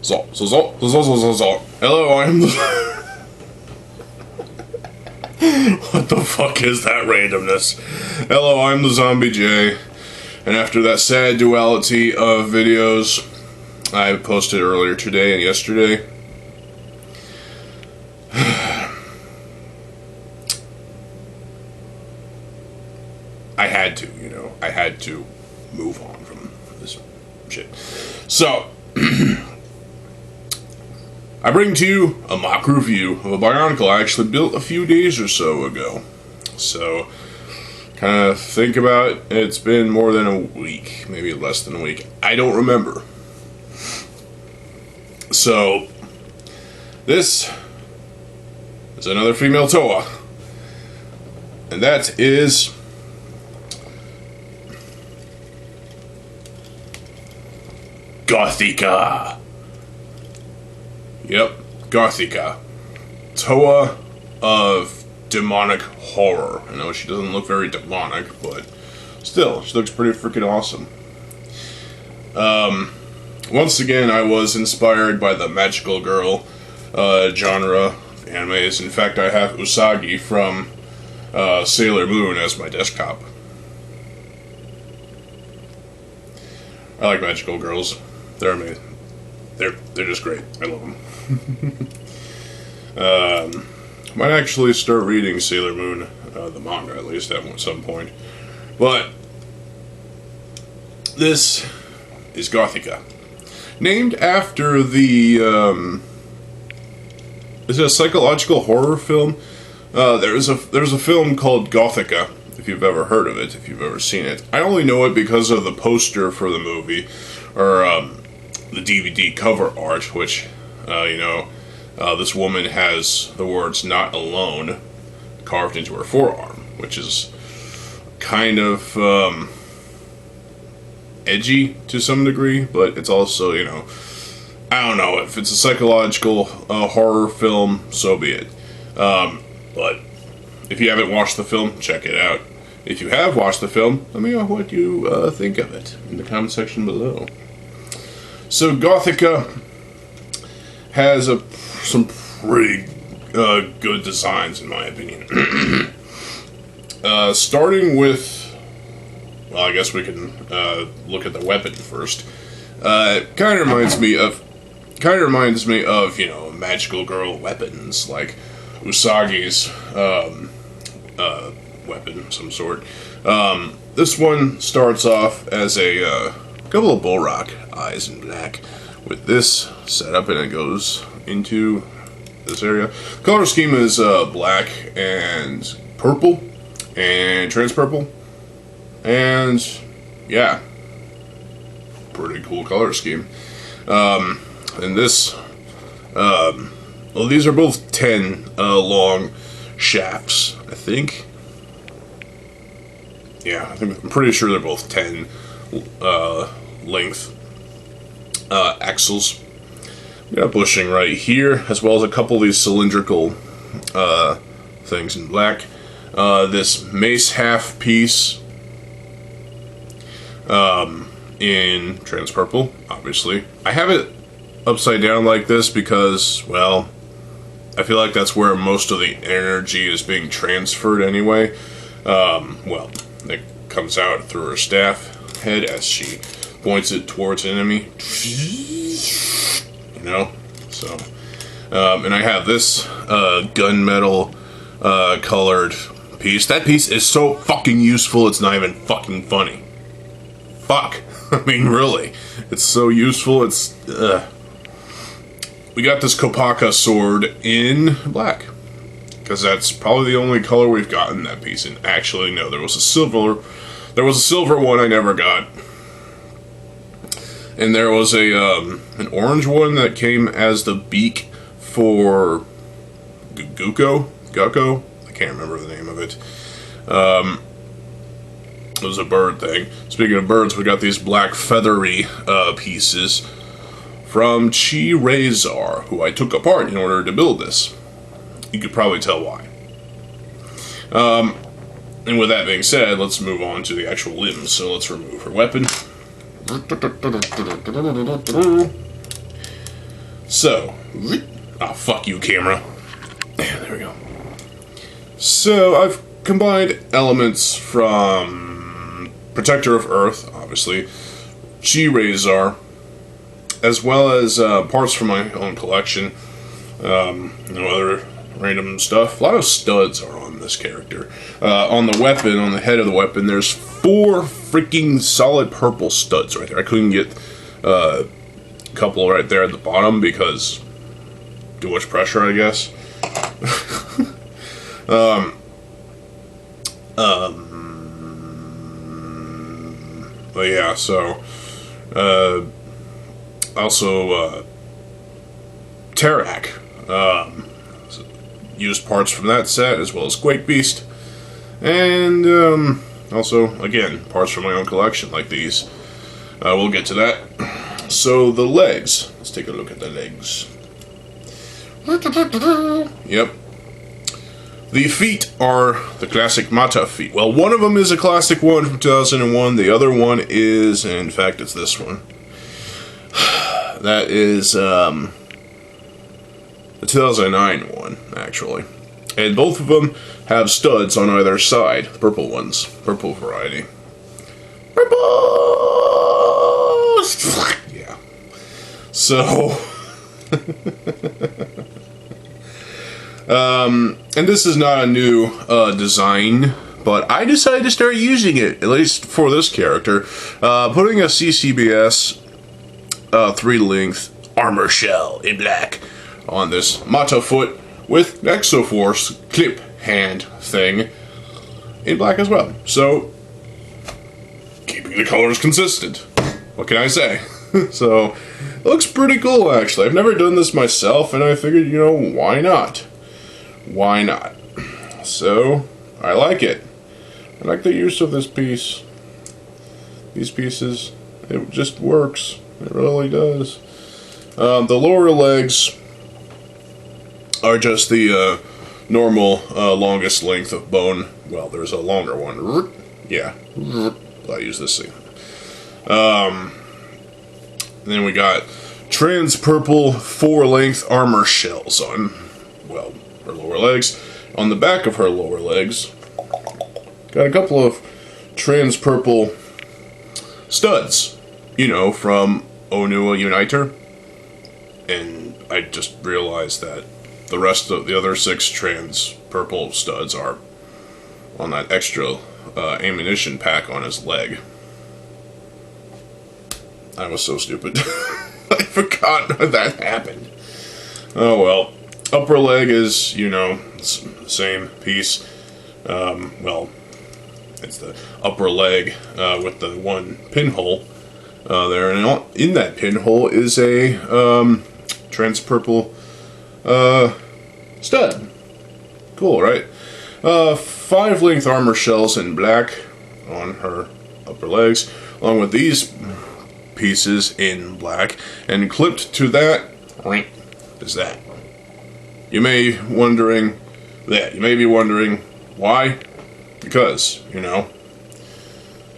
Hello, I'm the... What the fuck is that randomness? Hello, I'm the TheZOMBIEJ, and after that sad duality of videos I posted earlier today and yesterday, I had to move on from this shit. So, I bring to you a mock review of a Bionicle I actually built a few days or so ago. So, kind of think about it, it's been more than a week, maybe less than a week. I don't remember. So, this is another female Toa. And that is Gothika. Yep, Gothika. Toa of demonic horror. I know she doesn't look very demonic, but still, she looks pretty freaking awesome. Once again, I was inspired by the magical girl genre of animes. In fact, I have Usagi from Sailor Moon as my desktop. I like magical girls. They're amazing. They're just great. I love them. Might actually start reading Sailor Moon, the manga, at least at some point. But this is Gothika, named after the is it a psychological horror film? There's a film called Gothika. If you've ever heard of it, if you've ever seen it, I only know it because of the poster for the movie, or the DVD cover art, which, this woman has the words "not alone" carved into her forearm, which is kind of edgy to some degree, but it's also, I don't know, if it's a psychological horror film, so be it. But if you haven't watched the film, check it out. If you have watched the film, let me know what you think of it in the comment section below. So Gothika has some pretty good designs, in my opinion. Starting with, well, I guess we can look at the weapon first. It kind of reminds me of magical girl weapons like Usagi's weapon of some sort. This one starts off as a couple of bullrock eyes in black with this setup, and it goes into this area. The color scheme is black and purple and trans purple, and yeah, pretty cool color scheme. And this, well, these are both 10 long shafts, I think. Yeah, I'm pretty sure they're both 10 length axles. We got a bushing right here, as well as a couple of these cylindrical things in black. This mace half piece in trans purple, obviously. I have it upside down like this because, well, I feel like that's where most of the energy is being transferred anyway. Well, it comes out through her staff head as she points it towards an enemy. So, and I have this gunmetal colored piece. That piece is so fucking useful, it's not even fucking funny. Fuck. I mean, really. It's so useful, it's... We got this Kopaka sword in black, because that's probably the only color we've gotten that piece in. Actually, no, there was a silver one I never got. And there was an orange one that came as the beak for Gukko? I can't remember the name of it. It was a bird thing. Speaking of birds, we got these black feathery pieces from Chi Razor, who I took apart in order to build this. You could probably tell why. And with that being said, let's move on to the actual limbs. So let's remove her weapon. So, oh, fuck you, camera. There we go. So, I've combined elements from Protector of Earth, obviously, G-Razor, as well as parts from my own collection, other random stuff. A lot of studs are on this character. On the weapon, on the head of the weapon, there's 4 freaking solid purple studs right there. I couldn't get a couple right there at the bottom because too much pressure, I guess. But yeah, so also Tarak, used parts from that set as well as Quake Beast, and also again parts from my own collection like these. We'll get to that. So the legs, let's take a look at the legs. Yep. The feet are the classic Mata feet. Well, one of them is a classic one from 2001. The other one is, in fact, it's this one. That is the 2009 one, actually. And both of them have studs on either side. The purple ones. Purple variety. Purple! Yeah. So... and this is not a new design, but I decided to start using it, at least for this character, putting a CCBS 3-length armor shell in black on this Mata foot with Exoforce clip hand thing in black as well. So, keeping the colors consistent. What can I say? So, it looks pretty cool, actually. I've never done this myself, and I figured, you know, why not? Why not? So, I like it. I like the use of this piece. These pieces. It just works. It really does. The lower legs are just the normal longest length of bone. Well, there's a longer one. Yeah. I use this thing. Then we got trans purple 4-length armor shells on, well, her lower legs. On the back of her lower legs, got a couple of trans purple studs, you know, from Onua Uniter. And I just realized that the rest of the other 6 trans purple studs are on that extra ammunition pack on his leg. I was so stupid. I forgot that happened. Oh well. Upper leg is, you know, same piece. Well, it's the upper leg with the one pinhole there. And in that pinhole is a trans purple stud. Cool, right? 5-length armor shells in black on her upper legs, along with these pieces in black, and clipped to that is that. You may be wondering why? Because, you know,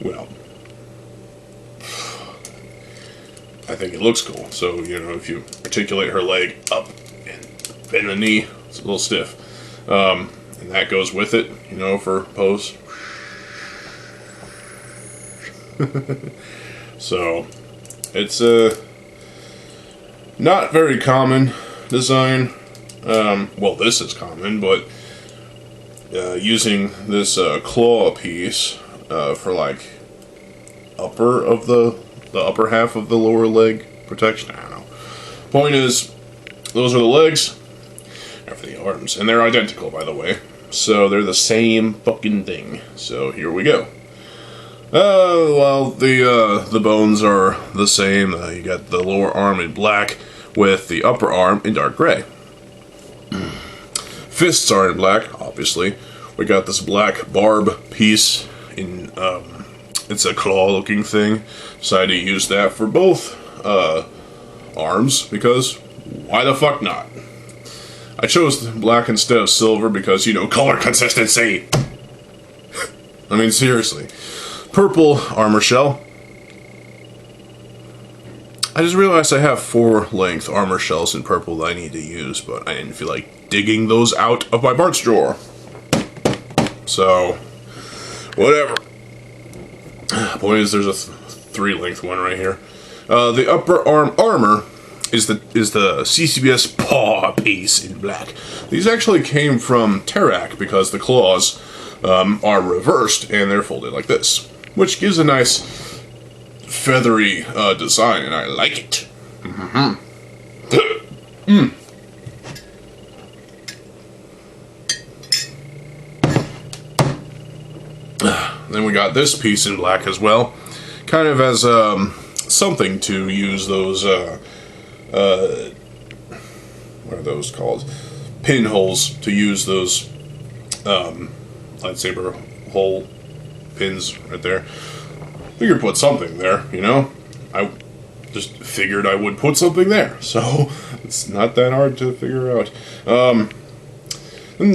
well, I think it looks cool. So, you know, if you articulate her leg up and bend the knee, it's a little stiff. And that goes with it, you know, for pose. So, it's a not very common design. Well, this is common, but using this claw piece for like upper of the upper half of the lower leg protection. I don't know. Point is, those are the legs, and for the arms, and they're identical, by the way. So they're the same fucking thing. So here we go. Well, the bones are the same. You got the lower arm in black with the upper arm in dark gray. Fists are in black, obviously. We got this black barb piece in, it's a claw-looking thing. Decided to use that for both arms, because why the fuck not? I chose black instead of silver because, you know, color consistency. I mean, seriously. Purple armor shell. I just realized I have 4 length armor shells in purple that I need to use, but I didn't feel like digging those out of my parts drawer. So, whatever. Point is, there's a 3 length one right here. The upper arm armor is the CCBS paw piece in black. These actually came from Terrak because the claws are reversed and they're folded like this, which gives a nice feathery design, and I like it. Then we got this piece in black as well, kind of as something to use those what are those called? Pinholes, to use those lightsaber hole pins right there. Figured put something there, you know? I just figured I would put something there, so it's not that hard to figure out. And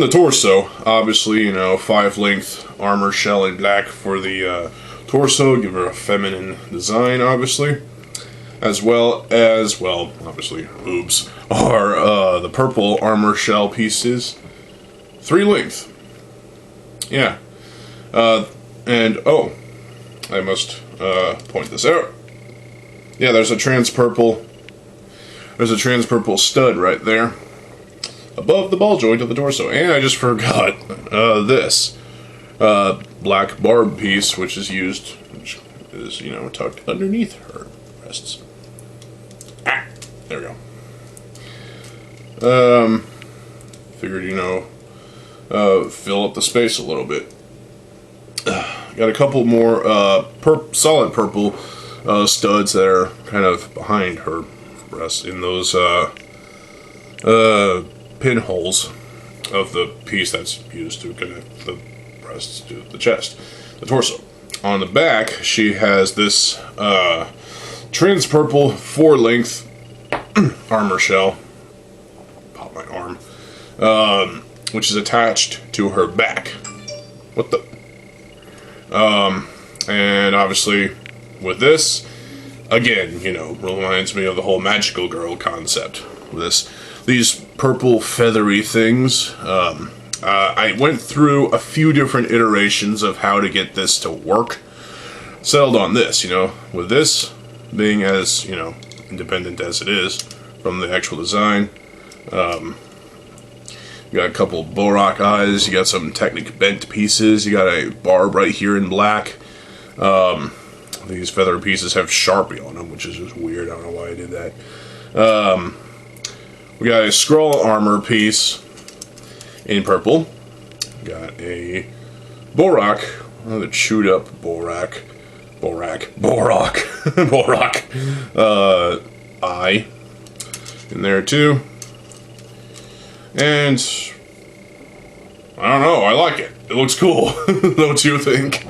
the torso, obviously, you know, 5 length armor shell in black for the torso, give her a feminine design, obviously. As well as, well, obviously, boobs, are the purple armor shell pieces. 3 length. Yeah. And, oh, I must point this out. Yeah, there's a trans purple stud right there, above the ball joint of the torso. And I just forgot this black barb piece, which is, you know, tucked underneath her breasts. There we go. Figured, you know, fill up the space a little bit. Got a couple more solid purple studs that are kind of behind her breast in those pinholes of the piece that's used to connect the breasts to the chest, the torso. On the back, she has this trans purple 4 length armor shell, pop my arm, which is attached to her back. What the? And obviously, with this, again, you know, reminds me of the whole magical girl concept. These purple feathery things. I went through a few different iterations of how to get this to work. Settled on this, you know, with this being as, you know, independent as it is from the actual design. You got a couple Borak eyes, you got some Technic bent pieces, you got a barb right here in black. These feather pieces have Sharpie on them, which is just weird. I don't know why I did that. We got a Skrull armor piece in purple. Got a Borak, the chewed up Borak eye in there too. And I don't know, I like it. It looks cool. Don't you think?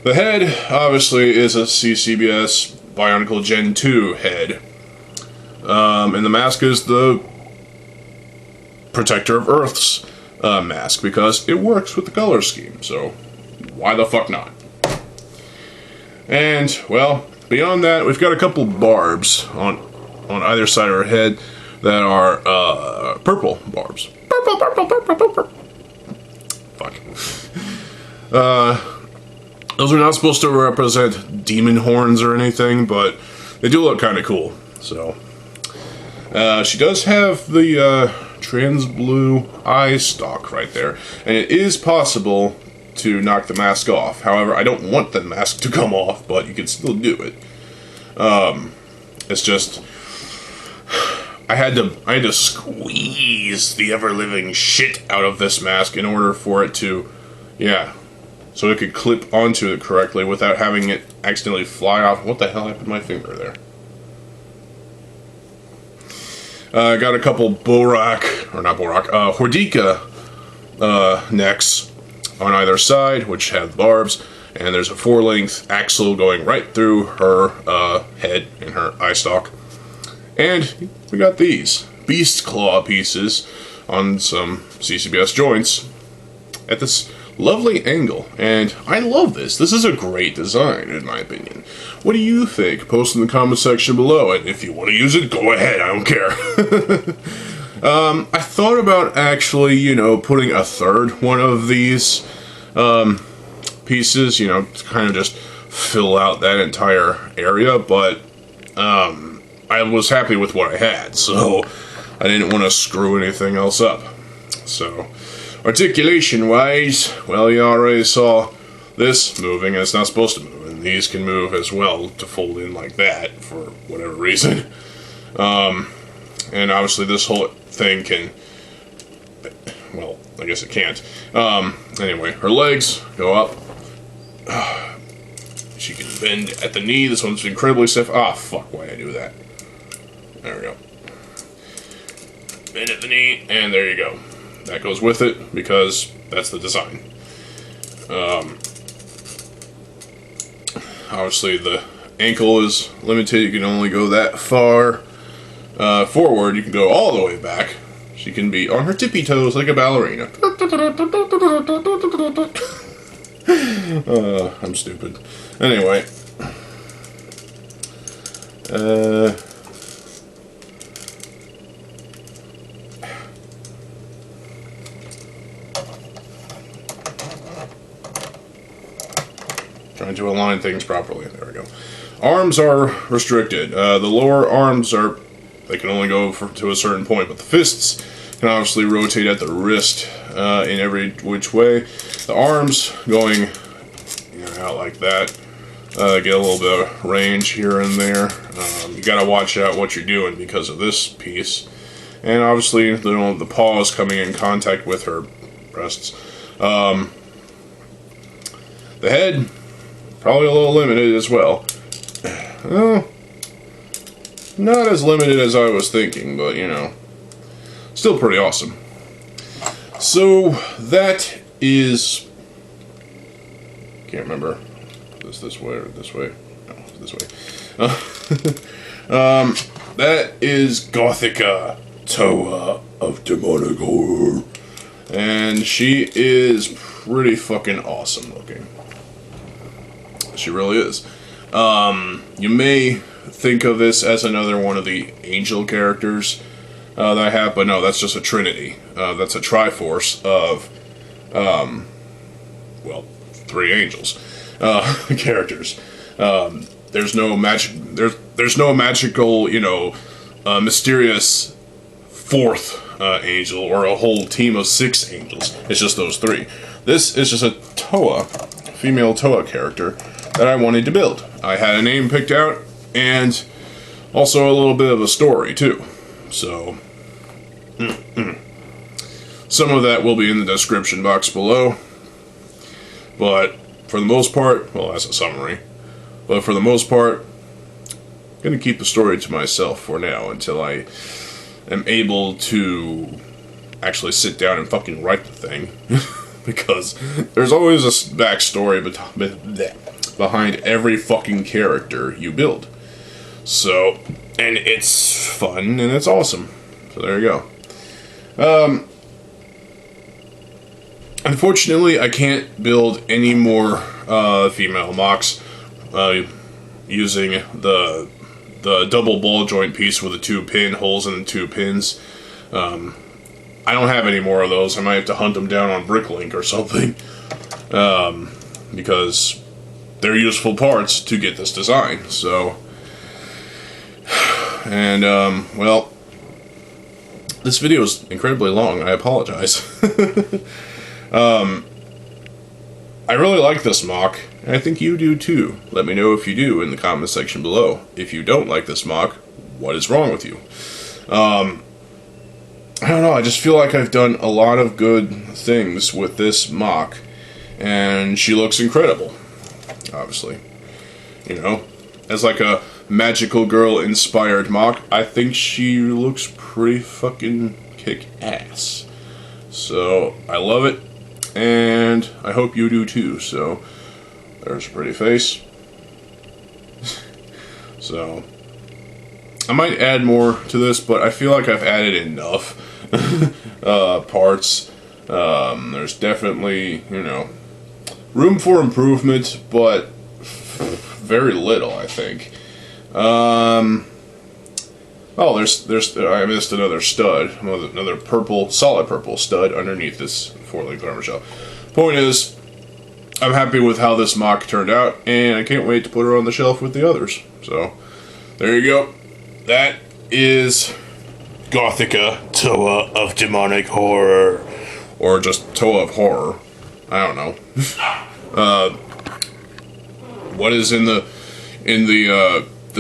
The head, obviously, is a CCBS Bionicle Gen 2 head. And the mask is the Protector of Earth's mask, because it works with the color scheme, so why the fuck not? And, well, beyond that, we've got a couple barbs on either side of her head that are purple barbs. Purple. Fuck. Those are not supposed to represent demon horns or anything, but they do look kind of cool. So, she does have the trans blue eye stalk right there, and it is possible to knock the mask off. However, I don't want the mask to come off, but you can still do it. It's just I had to squeeze the ever-living shit out of this mask in order for it to, yeah, so it could clip onto it correctly without having it accidentally fly off. What the hell happened to my finger there? I got a couple Gothika necks on either side, which have barbs, and there's a 4-length axle going right through her head and her eye stalk. And we got these beast claw pieces on some CCBS joints at this lovely angle, and I love this. This is a great design, in my opinion. What do you think? Post in the comment section below, and if you want to use it, go ahead, I don't care. I thought about actually, you know, putting a third one of these pieces, you know, to kind of just fill out that entire area, but I was happy with what I had, so I didn't want to screw anything else up. So, articulation-wise, well, you already saw this moving, and it's not supposed to move, and these can move as well to fold in like that, for whatever reason. And obviously this whole thing can, well, I guess it can't. Anyway, her legs go up. She can bend at the knee. This one's incredibly stiff. Ah, fuck, why did I do that? There we go. Bend at the knee, and there you go. That goes with it, because that's the design. Obviously, the ankle is limited. You can only go that far forward. You can go all the way back. She can be on her tippy toes like a ballerina. I'm stupid. Anyway. Trying to align things properly. There we go. Arms are restricted. The lower arms are, they can only go to a certain point, but the fists can obviously rotate at the wrist in every which way. The arms going, you know, out like that. Get a little bit of range here and there. You gotta watch out what you're doing because of this piece. And obviously, the paws coming in contact with her breasts. The head, probably a little limited as well. Well, not as limited as I was thinking, but, you know, still pretty awesome. So, that is... Can't remember. This way or this way? No, this way. That is Gothika, Toa of Demonic Horror. And she is pretty fucking awesome looking. She really is. You may think of this as another one of the angel characters that I have, but no, that's just a trinity. That's a triforce of, well, 3 angels characters. There's no magic. There's no magical, you know, mysterious 4th angel or a whole team of 6 angels. It's just those 3. This is just a Toa, female Toa character that I wanted to build. I had a name picked out, and also a little bit of a story, too. So, some of that will be in the description box below. But, for the most part, well, that's a summary. But for the most part, I'm going to keep the story to myself for now until I am able to actually sit down and fucking write the thing. Because there's always a backstory behind every fucking character you build. So, and it's fun and it's awesome. So there you go. Unfortunately, I can't build any more female MOCs using the double ball joint piece with the 2 pin holes and the 2 pins. I don't have any more of those. I might have to hunt them down on Bricklink or something. Because they're useful parts to get this design. So, and, well, this video is incredibly long. I apologize. I really like this MOC, and I think you do too. Let me know if you do in the comment section below. If you don't like this MOC, what is wrong with you? I don't know, I just feel like I've done a lot of good things with this MOC, and she looks incredible, obviously. You know, as like a magical girl inspired MOC, I think she looks pretty fucking kick-ass. So, I love it, and I hope you do too. So, there's a pretty face. So, I might add more to this, but I feel like I've added enough parts. There's definitely, you know, room for improvement, but very little, I think. Oh, there's I missed another stud, another solid purple stud underneath this 4-link armor shell. Point is, I'm happy with how this MOC turned out, and I can't wait to put her on the shelf with the others. So, there you go. That is Gothika, Toa of Demonic Horror. Or just Toa of Horror. I don't know. What is in the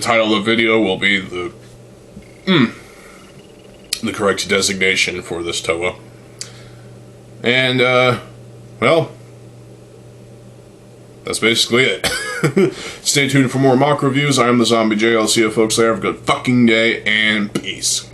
title of the video will be the correct designation for this Toa. And, well, that's basically it. Stay tuned for more MOC reviews. I am TheZOMBIEJ. I'll see you folks there. Have a good fucking day, and peace.